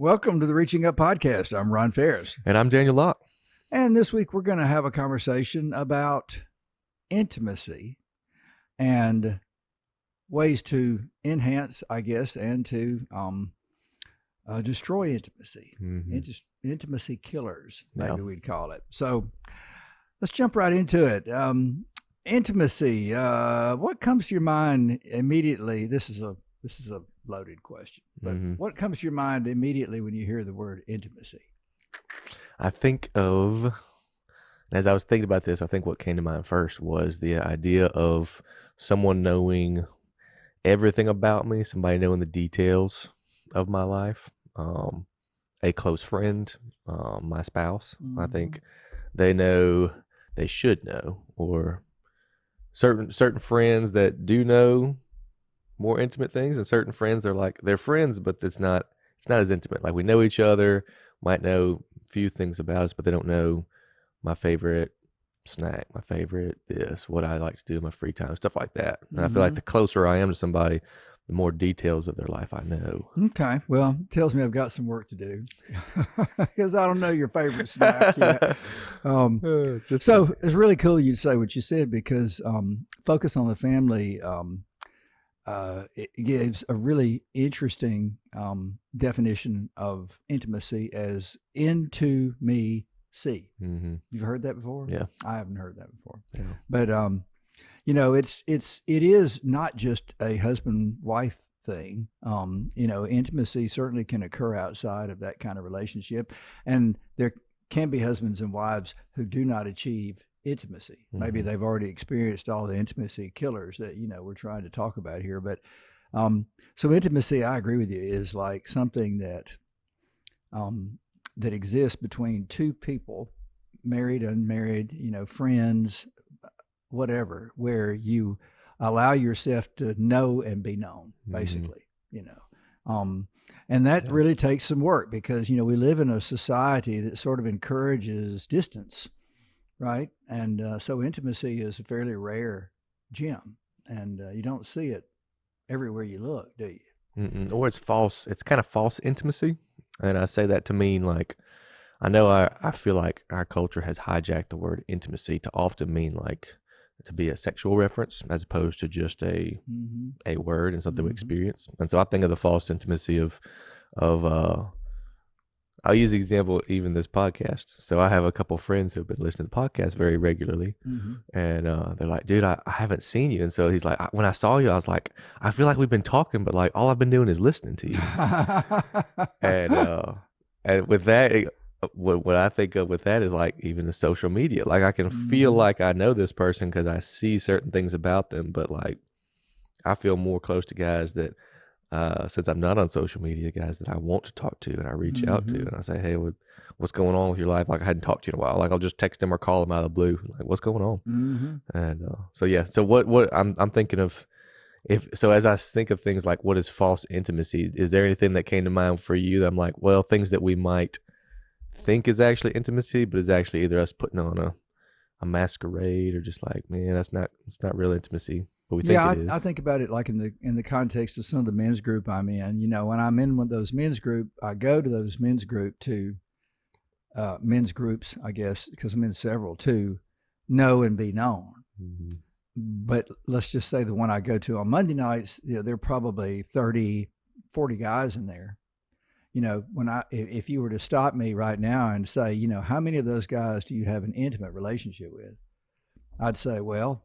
Welcome to the Reaching Up Podcast. I'm Ron Farris. And I'm Daniel Locke. And this week we're going to have a conversation about intimacy and ways to enhance, I guess, and to destroy intimacy. Intimacy killers, maybe we'd call it. So let's jump right into it. Intimacy. What comes to your mind immediately? This is a loaded question, but what comes to your mind immediately when you hear the word intimacy? I think of, as I was thinking about this, I think what came to mind first was the idea of someone knowing everything about me, somebody knowing the details of my life, a close friend, my spouse. I think they should know, or certain friends that do know more intimate things, and certain friends they're friends, but it's not as intimate. Like, we know each other, might know a few things about us, but they don't know my favorite snack, my favorite this, what I like to do in my free time, stuff like that. And I feel like the closer I am to somebody, the more details of their life I know. Okay. Well, it tells me I've got some work to do because I don't know your favorite snack yet. So it's really cool you say what you said, because Focus on the Family it gives a really interesting definition of intimacy as into me see. You've heard that before? Yeah. I haven't heard that before. Yeah. But it is not just a husband-wife thing. Intimacy certainly can occur outside of that kind of relationship, and there can be husbands and wives who do not achieve intimacy. Maybe they've already experienced all the intimacy killers that we're trying to talk about here. But so intimacy, I agree with you, is like something that that exists between two people, married, unmarried, friends, whatever, where you allow yourself to know and be known, basically. And that really takes some work, because we live in a society that sort of encourages distance. Right. And so intimacy is a fairly rare gem, and you don't see it everywhere you look, do you? Or it's false. It's kind of false intimacy. And I say that to mean, like, I know I feel like our culture has hijacked the word intimacy to often mean like to be a sexual reference, as opposed to just a word and something we experience. And so I think of the false intimacy of I'll use the example, even this podcast. So I have a couple of friends who've been listening to the podcast very regularly, and they're like, dude, I haven't seen you. And so he's like, when I saw you, I was like, I feel like we've been talking, but like all I've been doing is listening to you. And with that, what I think of with that is like even the social media. Like, I can feel like I know this person because I see certain things about them, but like I feel more close to guys that, since I'm not on social media, guys that I want to talk to and I reach out to and I say, hey, what's going on with your life? Like, I hadn't talked to you in a while. Like, I'll just text them or call them out of the blue. Like, what's going on? And so what I'm thinking of, as I think of things like what is false intimacy, is there anything that came to mind for you that I'm like, well, things that we might think is actually intimacy, but is actually either us putting on a masquerade, or just like, man, it's not real intimacy. I think about it like in the context of some of the men's group I'm in. When I'm in one of those men's group, I go to those men's groups, I guess, because I'm in several, to know and be known. But let's just say the one I go to on Monday nights, there are probably 30, 40 guys in there. If you were to stop me right now and say, how many of those guys do you have an intimate relationship with? I'd say, well,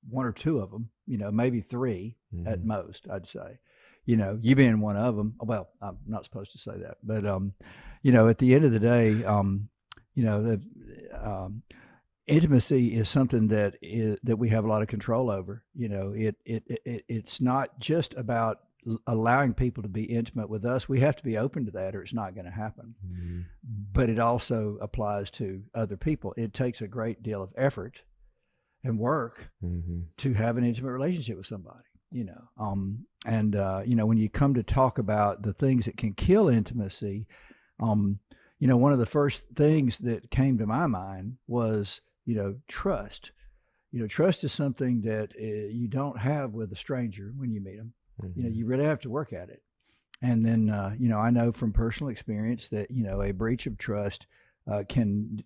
one or two of them, maybe three at most, I'd say. You being one of them. Well, I'm not supposed to say that, but at the end of the day, intimacy is something that we have a lot of control over. It's not just about allowing people to be intimate with us. We have to be open to that, or it's not going to happen. But it also applies to other people. It takes a great deal of effort and work to have an intimate relationship with somebody, when you come to talk about the things that can kill intimacy, one of the first things that came to my mind was, trust. Trust is something that you don't have with a stranger when you meet them. You really have to work at it. And then, I know from personal experience that, a breach of trust can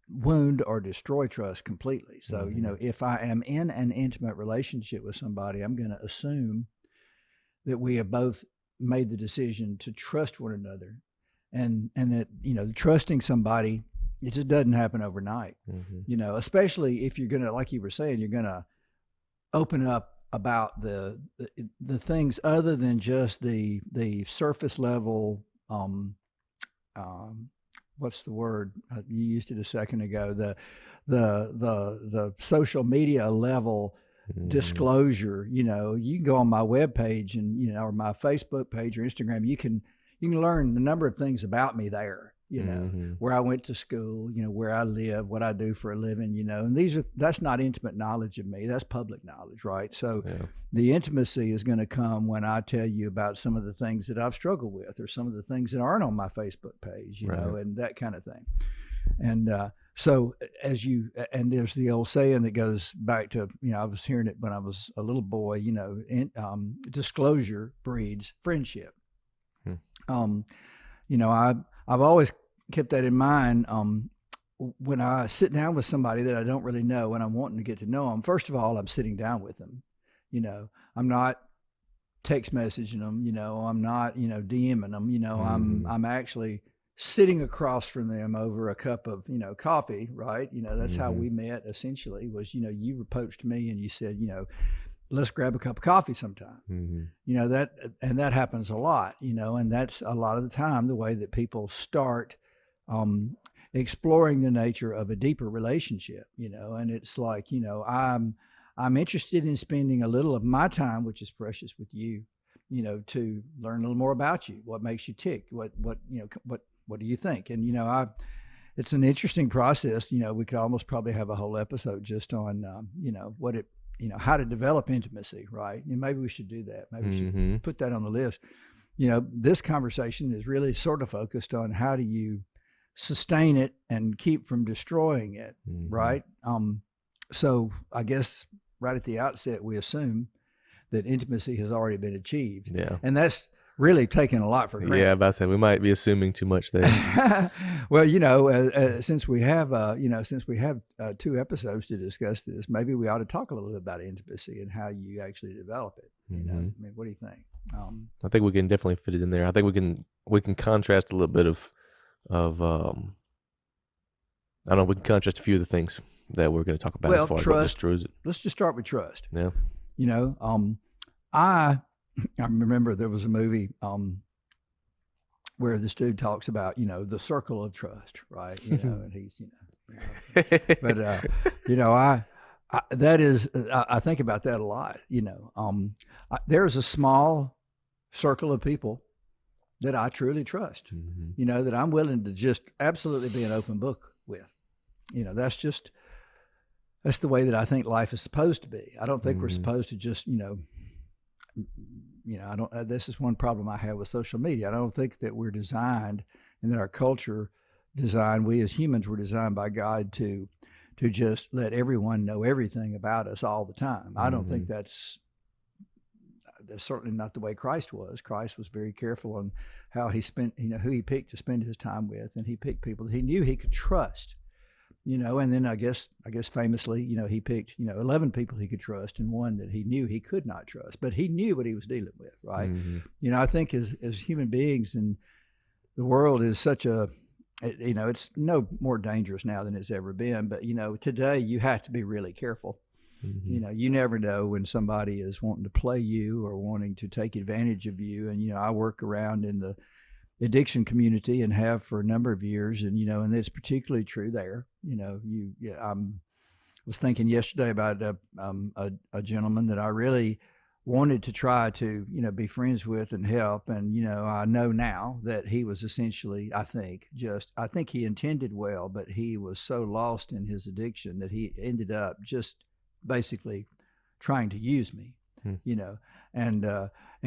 wound or destroy trust completely. So, if I am in an intimate relationship with somebody, I'm going to assume that we have both made the decision to trust one another, and that trusting somebody, it just doesn't happen overnight. Especially if you're going to, like you were saying, you're going to open up about the things other than just the surface level. What's the word you used it a second ago? The social media level disclosure. You can go on my webpage and or my Facebook page or Instagram. You can learn a number of things about me there. Where I went to school, where I live, what I do for a living, and that's not intimate knowledge of me. That's public knowledge, right? So the intimacy is going to come when I tell you about some of the things that I've struggled with, or some of the things that aren't on my Facebook page, and that kind of thing. And so and there's the old saying that goes back to, I was hearing it when I was a little boy, disclosure breeds friendship. I've always kept that in mind when I sit down with somebody that I don't really know and I'm wanting to get to know them. First of all, I'm sitting down with them. I'm not text messaging them. I'm not DMing them. I'm actually sitting across from them over a cup of coffee. Right? That's how we met. Essentially, was you approached me and you said let's grab a cup of coffee sometime. That happens a lot, and that's a lot of the time the way that people start exploring the nature of a deeper relationship, and it's like, I'm interested in spending a little of my time, which is precious, with you, to learn a little more about you. What makes you tick? What do you think? And, it's an interesting process. We could almost probably have a whole episode just on, how to develop intimacy, right? And maybe we should do that. Maybe we should put that on the list. This conversation is really sort of focused on how do you sustain it and keep from destroying it, right? So I guess right at the outset, we assume that intimacy has already been achieved. Yeah. And that's really taking a lot for granted. Yeah, about to say, we might be assuming too much there. Well, since we have, 2 episodes to discuss this, maybe we ought to talk a little bit about intimacy and how you actually develop it. I mean, what do you think? I think we can definitely fit it in there. I think we can contrast a little bit of I don't know. We can contrast a few of the things that we're going to talk about as far as what destroys it. Let's just start with trust. Yeah. I remember there was a movie where this dude talks about, the circle of trust, right? And he's, but I think about that a lot. There's a small circle of people that I truly trust, that I'm willing to just absolutely be an open book with. That's the way that I think life is supposed to be. I don't think we're supposed to just, this is one problem I have with social media. I don't think that we're designed, and that our culture designed, we as humans were designed by God to just let everyone know everything about us all the time. I don't think that's certainly not the way Christ was. Christ was very careful on how he spent, who he picked to spend his time with, and he picked people that he knew he could trust. And then I guess famously, he picked, 11 people he could trust and one that he knew he could not trust, but he knew what he was dealing with, right? I think as human beings, and the world is such it's no more dangerous now than it's ever been, but today you have to be really careful. You never know when somebody is wanting to play you or wanting to take advantage of you. And, I work around in the addiction community and have for a number of years, and and it's particularly true there. I was thinking yesterday about a gentleman that I really wanted to try to be friends with and help, and I know now that he was essentially, I think he intended well, but he was so lost in his addiction that he ended up just basically trying to use me, and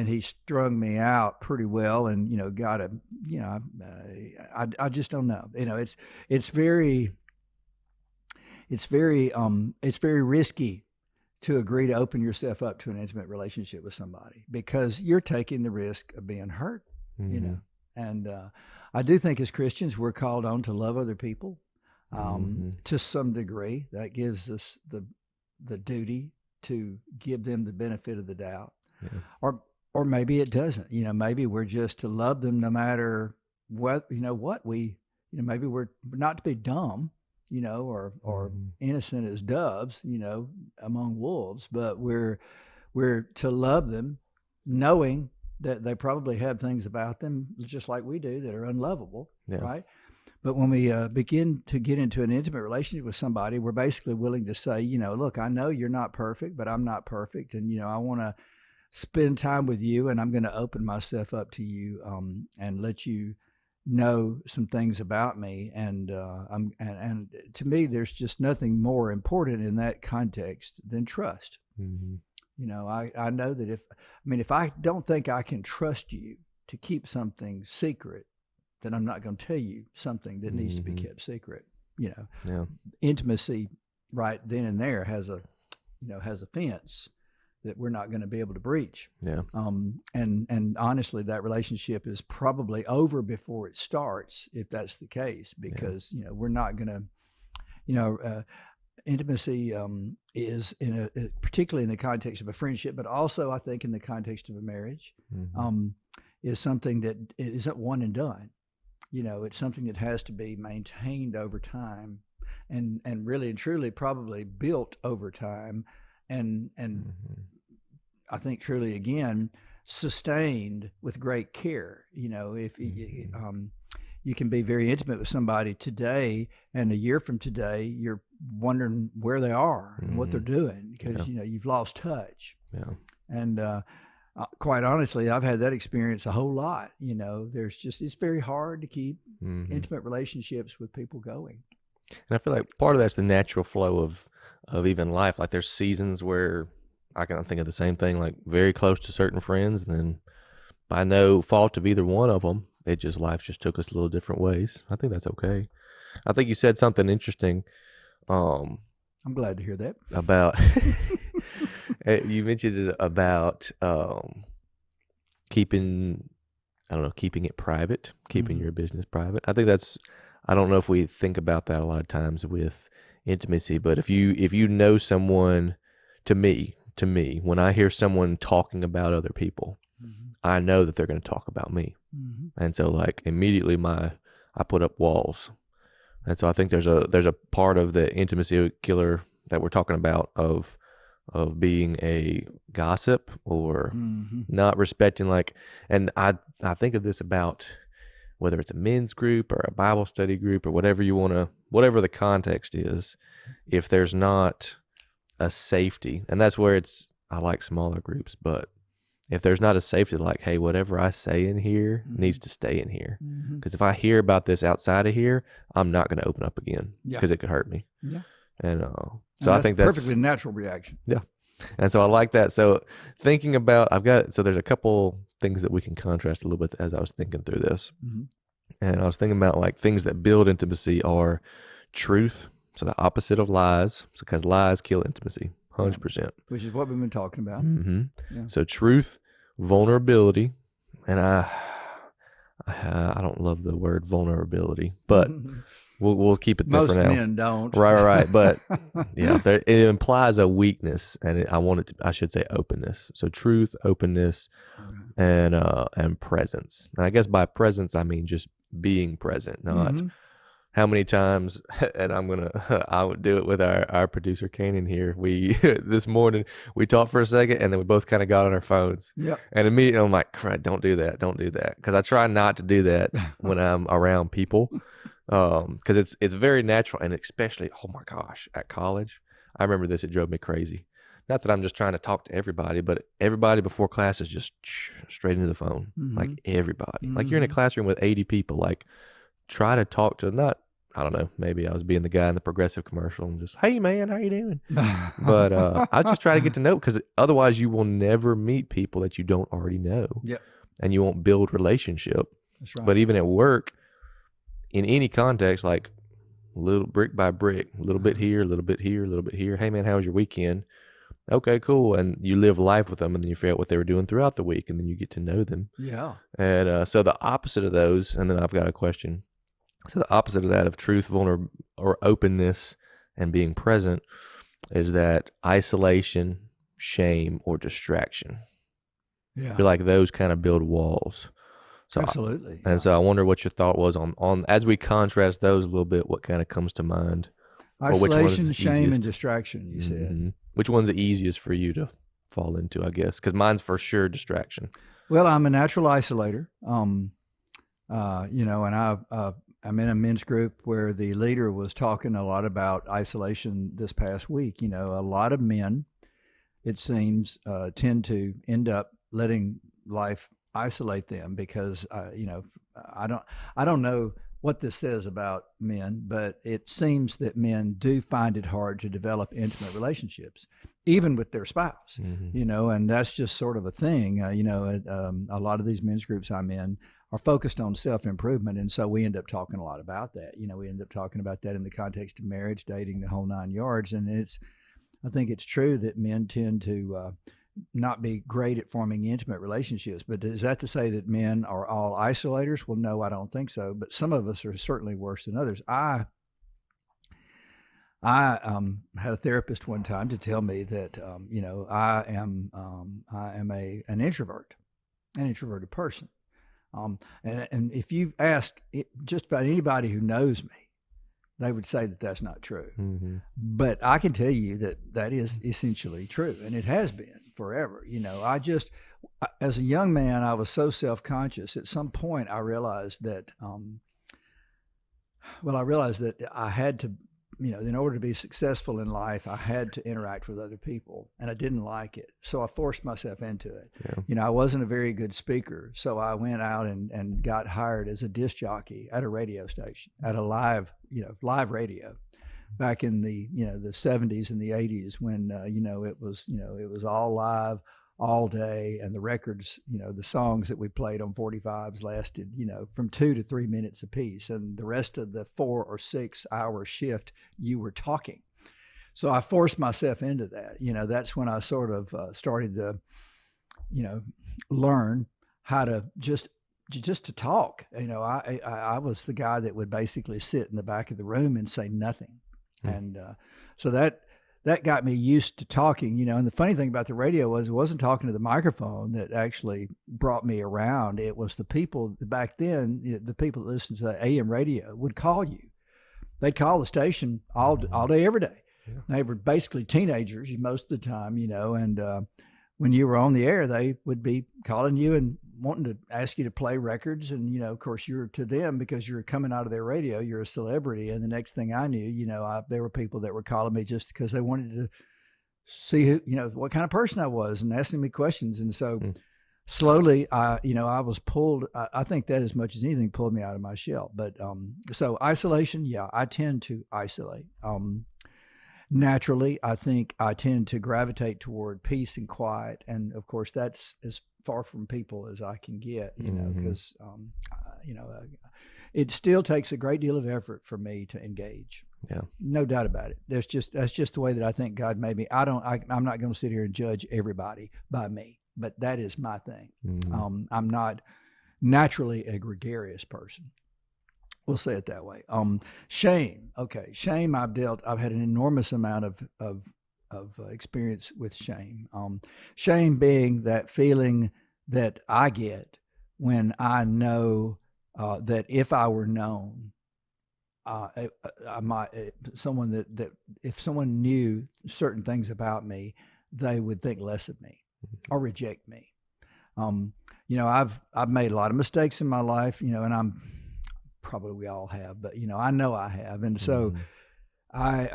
he strung me out pretty well, and got a, I just don't know. It's very risky to agree to open yourself up to an intimate relationship with somebody, because you're taking the risk of being hurt, you know. And I do think as Christians, we're called on to love other people to some degree. That gives us the duty to give them the benefit of the doubt. Or maybe it doesn't. You know, maybe we're just to love them no matter what, maybe we're not to be dumb, you know, or innocent as doves, you know, among wolves, but we're to love them knowing that they probably have things about them just like we do that are unlovable, right? But when we begin to get into an intimate relationship with somebody, we're basically willing to say, you know, look, I know you're not perfect, but I'm not perfect. And, you know, I want to spend time with you, and I'm going to open myself up to you and let you know some things about me. And and to me, there's just nothing more important in that context than trust. You know, I know that if I don't think I can trust you to keep something secret, then I'm not going to tell you something that needs to be kept secret. You know, intimacy right then and there has a fence that we're not going to be able to breach. And honestly, that relationship is probably over before it starts, if that's the case, because you know, we're not going to, you know, intimacy is particularly in the context of a friendship, but also I think in the context of a marriage, is something that it isn't one and done. You know, it's something that has to be maintained over time, and really and truly probably built over time, and I think truly again sustained with great care. You know, if you can be very intimate with somebody today, and a year from today you're wondering where they are and what they're doing, because you know, you've lost touch. And quite honestly, I've had that experience a whole lot. You know, it's very hard to keep intimate relationships with people going. And I feel like part of that's the natural flow of even life. Like there's seasons where I can think of the same thing, like very close to certain friends, and then by no fault of either one of them, life just took us a little different ways. I think that's okay. I think you said something interesting. I'm glad to hear that. About you mentioned it about keeping it private, keeping your business private. I think I don't know if we think about that a lot of times with intimacy, but if you know someone, to me, when I hear someone talking about other people, I know that they're going to talk about me. And so like immediately I put up walls. And so I think there's a part of the intimacy killer that we're talking about of being a gossip or not respecting, like, and I think of this about whether it's a men's group or a Bible study group or whatever whatever the context is, if there's not a safety, and that's where I like smaller groups, but if there's not a safety, like, hey, whatever I say in here needs to stay in here. Because if I hear about this outside of here, I'm not going to open up again because it could hurt me. And so I think that's perfectly natural reaction. And so I like that. So thinking about, there's a couple things that we can contrast a little bit as I was thinking through this. And I was thinking about like things that build intimacy are truth. So the opposite of lies, because lies kill intimacy, 100%. Which is what we've been talking about. So truth, vulnerability, and I don't love the word vulnerability, but we'll keep it there Most for now. Most men don't. Right. But yeah, it implies a weakness, and I should say openness. So truth, openness, and presence. And I guess by presence I mean just being present, not how many times, and I would do it with our producer Canaan here. We this morning we talked for a second, and then we both kind of got on our phones. And immediately I'm like, crap, don't do that, because I try not to do that when I'm around people, because it's very natural, and especially, oh my gosh, at college, I remember this. It drove me crazy. Not that I'm just trying to talk to everybody, but everybody before class is just straight into the phone, like everybody. Like you're in a classroom with 80 people, like. Try to talk to I don't know, maybe I was being the guy in the Progressive commercial and just, hey man, how you doing? But I just try to get to know, because otherwise you will never meet people that you don't already know. And you won't build relationship. That's right. But even at work, in any context, like little brick by brick, a little bit here, a little bit here, a little bit here. Hey man, how was your weekend? Okay, cool. And you live life with them, and then you figure out what they were doing throughout the week, and then you get to know them. Yeah. And so the opposite of those, and then I've got a question. So the opposite of that of truth, vulnerability, or openness and being present is that isolation, shame, or distraction. Yeah. I feel like those kind of build walls. So Absolutely. And so I wonder what your thought was on as we contrast those a little bit, what kind of comes to mind? Isolation, shame, and distraction, you said. Which one's the easiest for you to fall into, I guess? Because mine's for sure distraction. Well, I'm a natural isolator. And I'm in a men's group where the leader was talking a lot about isolation this past week. A lot of men, it seems, tend to end up letting life isolate them because, I don't know what this says about men, but it seems that men do find it hard to develop intimate relationships, even with their spouse, and that's just sort of a thing. A lot of these men's groups I'm in are focused on self-improvement. And so we end up talking a lot about that. We end up talking about that in the context of marriage, dating, the whole 9 yards. And I think it's true that men tend to not be great at forming intimate relationships. But is that to say that men are all isolators? Well, no, I don't think so. But some of us are certainly worse than others. I had a therapist one time to tell me that I am an introverted person. And if you ask just about anybody who knows me, they would say that that's not true. But I can tell you that is essentially true, and it has been forever. As a young man, I was so self-conscious. At some point, I realized that, I had to, in order to be successful in life, I had to interact with other people, and I didn't like it. So I forced myself into it. Yeah. I wasn't a very good speaker. So I went out and got hired as a disc jockey at a radio station, at a live radio back in the 70s and the 80s when, it was all live all day, and the records, the songs that we played on 45s lasted, from 2 to 3 minutes apiece, and the rest of the 4 or 6 hour shift you were talking. So I forced myself into that. That's when I sort of started to, learn how to just to talk. I was the guy that would basically sit in the back of the room and say nothing, and so that got me used to talking, and the funny thing about the radio was it wasn't talking to the microphone that actually brought me around. It was the people back then, the people that listened to the AM radio would call you. They'd call the station all day, every day. Yeah. They were basically teenagers most of the time, and when you were on the air, they would be calling you and wanting to ask you to play records. And, of course, you're to them because you're coming out of their radio, you're a celebrity. And the next thing I knew, there were people that were calling me just because they wanted to see who, what kind of person I was and asking me questions. And so slowly, I was pulled. I think that as much as anything pulled me out of my shell. But so isolation, yeah, I tend to isolate. Naturally, I think I tend to gravitate toward peace and quiet. And of course, that's as far from people as I can get, because, it still takes a great deal of effort for me to engage. Yeah. No doubt about it. That's just the way that I think God made me. I'm not going to sit here and judge everybody by me, but that is my thing. I'm not naturally a gregarious person. We'll say it that way. Shame. Okay. Shame. I've had an enormous amount of experience with shame. Shame being that feeling that I get when I know that if I were known, I might if someone knew certain things about me, they would think less of me or reject me. I've made a lot of mistakes in my life, and I'm probably we all have, but I know I have, and so I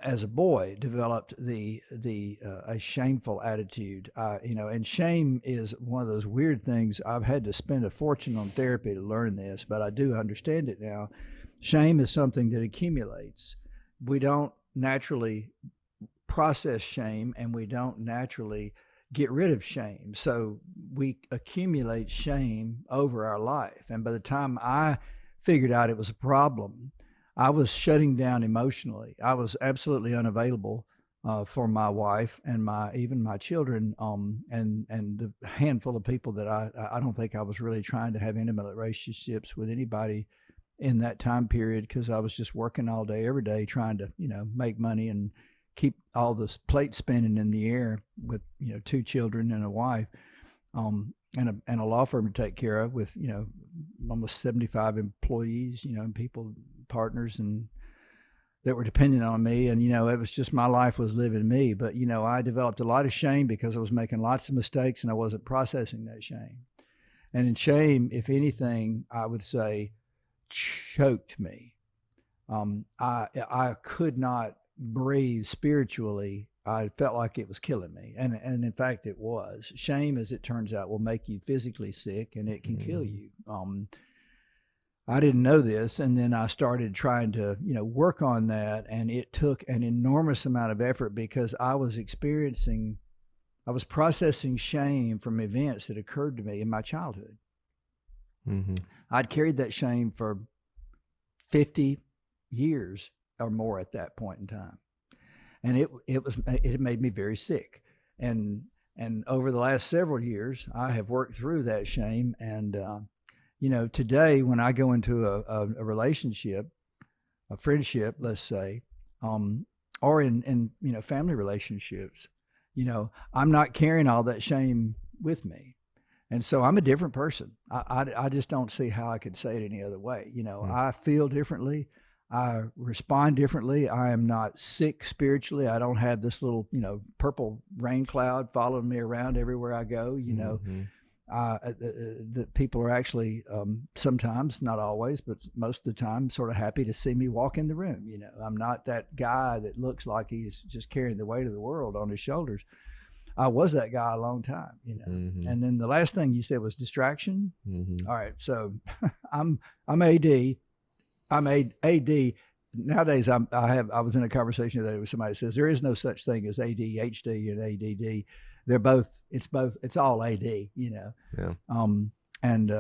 as a boy developed a shameful attitude, and shame is one of those weird things. I've had to spend a fortune on therapy to learn this, but I do understand it now. Shame is something that accumulates. We don't naturally process shame, and we don't naturally get rid of shame. So we accumulate shame over our life. And by the time I figured out it was a problem, I was shutting down emotionally. I was absolutely unavailable for my wife and even my children, and the handful of people that I don't think I was really trying to have intimate relationships with anybody in that time period, because I was just working all day, every day, trying to make money and keep all the plates spinning in the air with 2 children and a wife, and a law firm to take care of with almost 75 employees, and people, partners, and that were dependent on me. And it was just, my life was living me. But I developed a lot of shame because I was making lots of mistakes and I wasn't processing that shame. And in shame, if anything, I would say choked me. I could not breathe spiritually. I felt like it was killing me, and in fact it was. Shame, as it turns out, will make you physically sick, and it can kill you. I didn't know this, and then I started trying to work on that, and it took an enormous amount of effort because I was processing shame from events that occurred to me in my childhood. I'd carried that shame for 50 years or more at that point in time. And it made me very sick. And over the last several years, I have worked through that shame. And, today when I go into a relationship, a friendship, let's say, or in family relationships, I'm not carrying all that shame with me. And so I'm a different person. I just don't see how I could say it any other way. I feel differently. I respond differently. I am not sick spiritually. I don't have this little, purple rain cloud following me around everywhere I go. The people are actually sometimes, not always, but most of the time, sort of happy to see me walk in the room. I'm not that guy that looks like he's just carrying the weight of the world on his shoulders. I was that guy a long time, And then the last thing you said was distraction. All right, so I'm AD. I'm AD. Nowadays, I was in a conversation today with somebody that says there is no such thing as ADHD and ADD. They're both. It's all AD. Yeah. And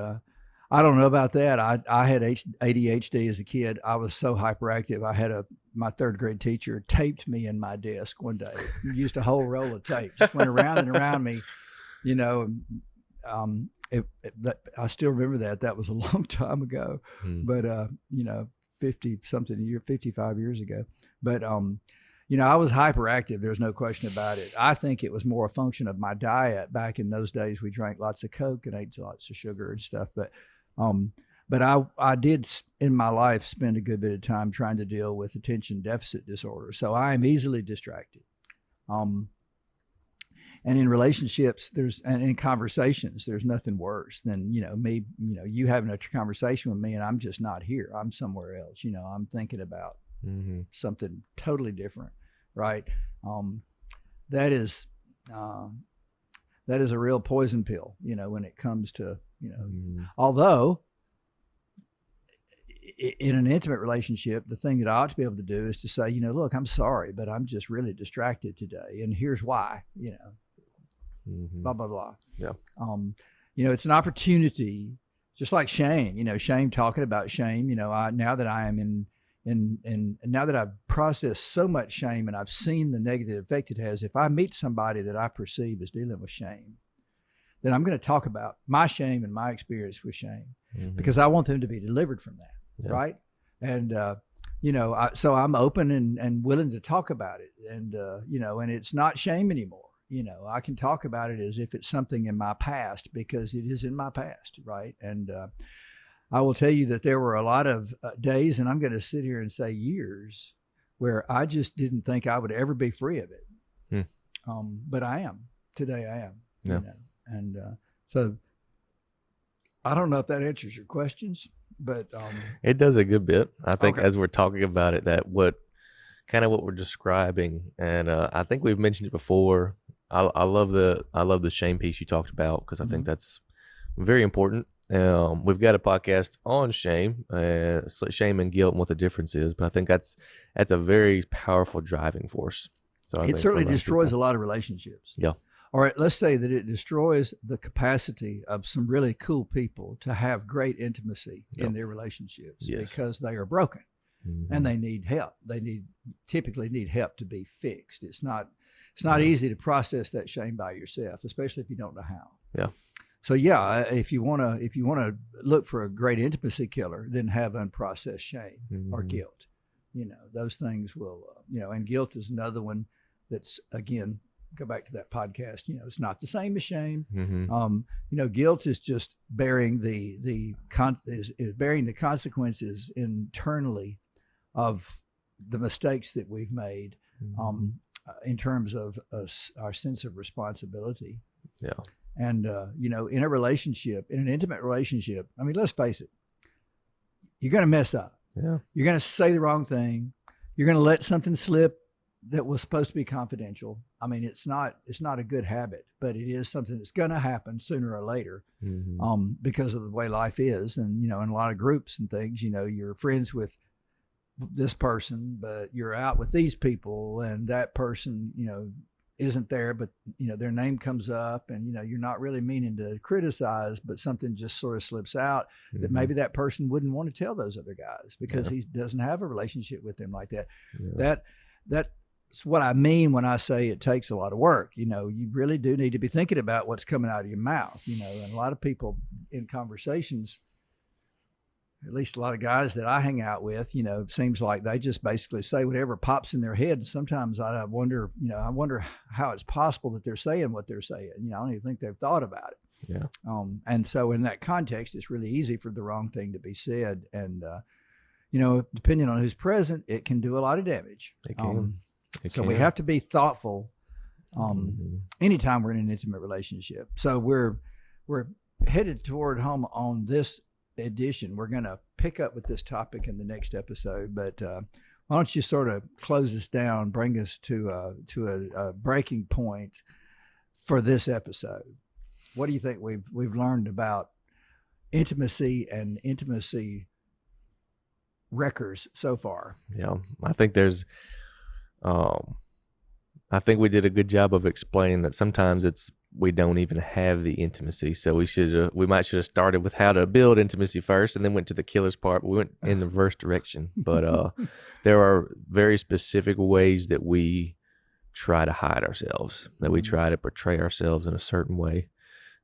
I don't know about that. I had ADHD as a kid. I was so hyperactive. I had my 3rd grade teacher taped me in my desk one day. He used a whole roll of tape, just went around and around me. I still remember that. That was a long time ago, but 55 years ago. But I was hyperactive. There's no question about it. I think it was more a function of my diet. Back in those days, we drank lots of Coke and ate lots of sugar and stuff. But I did in my life spend a good bit of time trying to deal with attention deficit disorder. So I am easily distracted. And in relationships, and in conversations, there's nothing worse than, me, you having a conversation with me and I'm just not here. I'm somewhere else. I'm thinking about something totally different. Right. That is a real poison pill, when it comes to, although in an intimate relationship, the thing that I ought to be able to do is to say, look, I'm sorry, but I'm just really distracted today. And here's why, blah, blah, blah. Yeah. It's an opportunity, just like shame, shame, talking about shame, now that I am and now that I've processed so much shame and I've seen the negative effect it has, if I meet somebody that I perceive as dealing with shame, then I'm going to talk about my shame and my experience with shame because I want them to be delivered from that. Yeah. Right. And, so I'm open and willing to talk about it. And, and it's not shame anymore. I can talk about it as if it's something in my past because it is in my past. Right. And, I will tell you that there were a lot of days, and I'm going to sit here and say years, where I just didn't think I would ever be free of it. But I am. Today I am. Yeah. And so I don't know if that answers your questions, but it does a good bit. I think as we're talking about it, that what we're describing, and I think we've mentioned it before. I love the shame piece you talked about because I think that's very important. We've got a podcast on shame, shame and guilt and what the difference is, but I think that's a very powerful driving force. So it certainly destroys a lot of relationships. Yeah. All right, let's say that it destroys the capacity of some really cool people to have great intimacy in their relationships because they are broken. and they need help. They typically need help to be fixed. It's not easy to process that shame by yourself, especially if you don't know how. Yeah. So yeah, if you want to look for a great intimacy killer, then have unprocessed shame or guilt. Those things will, and guilt is another one that's, again, go back to that podcast. It's not the same as shame. Guilt is just bearing the consequences internally of the mistakes that we've made, in terms of our sense of responsibility. Yeah. And, in a relationship, in an intimate relationship, I mean, let's face it, you're going to mess up. Yeah. You're going to say the wrong thing. You're going to let something slip that was supposed to be confidential. I mean, it's not a good habit, but it is something that's going to happen sooner or later, because of the way life is. And, in a lot of groups and things, you're friends with this person, but you're out with these people, and that person, isn't there, but their name comes up, and you're not really meaning to criticize, but something just sort of slips out that maybe that person wouldn't want to tell those other guys because he doesn't have a relationship with them like that. That's what I mean when I say it takes a lot of work. You really do need to be thinking about what's coming out of your mouth. And a lot of people in conversations, at least a lot of guys that I hang out with, seems like they just basically say whatever pops in their head. And sometimes I wonder how it's possible that they're saying what they're saying. I don't even think they've thought about it. Yeah. And so in that context, it's really easy for the wrong thing to be said. And, depending on who's present, it can do a lot of damage. It can. So we have to be thoughtful anytime we're in an intimate relationship. So we're headed toward home on this edition. We're going to pick up with this topic in the next episode, but why don't you sort of close us down, bring us to a breaking point for this episode? What do you think we've learned about intimacy and intimacy wreckers so far? Yeah, I think there's I think we did a good job of explaining that sometimes we don't even have the intimacy. So we might should have started with how to build intimacy first and then went to the killers part, but we went in the reverse direction. But there are very specific ways that we try to hide ourselves, that we try to portray ourselves in a certain way.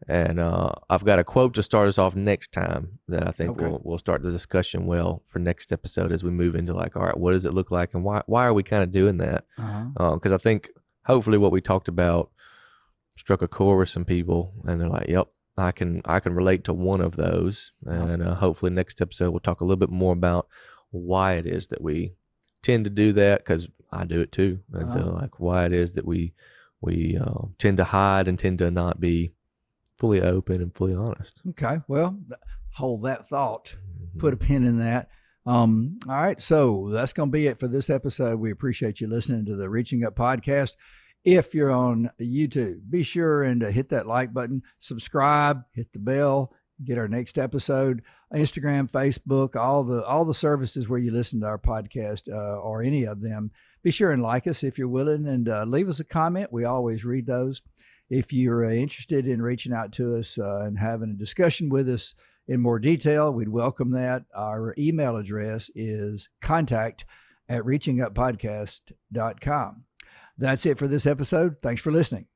And I've got a quote to start us off next time that I think we'll start the discussion well for next episode as we move into all right, what does it look like and why are we kind of doing that? Because I think hopefully what we talked about struck a chord with some people, and they're like, "Yep, I can relate to one of those." And hopefully next episode we'll talk a little bit more about why it is that we tend to do that, because I do it too, and so why it is that we tend to hide and tend to not be fully open and fully honest. Okay, well, hold that thought. Put a pin in that. All right, so that's going to be it for this episode. We appreciate you listening to the Reaching Up podcast. If you're on YouTube, be sure and hit that like button, subscribe, hit the bell, get our next episode. Instagram, Facebook, all the services where you listen to our podcast, or any of them. Be sure and like us if you're willing, and leave us a comment. We always read those. If you're interested in reaching out to us and having a discussion with us in more detail, we'd welcome that. Our email address is contact@reachinguppodcast.com. That's it for this episode. Thanks for listening.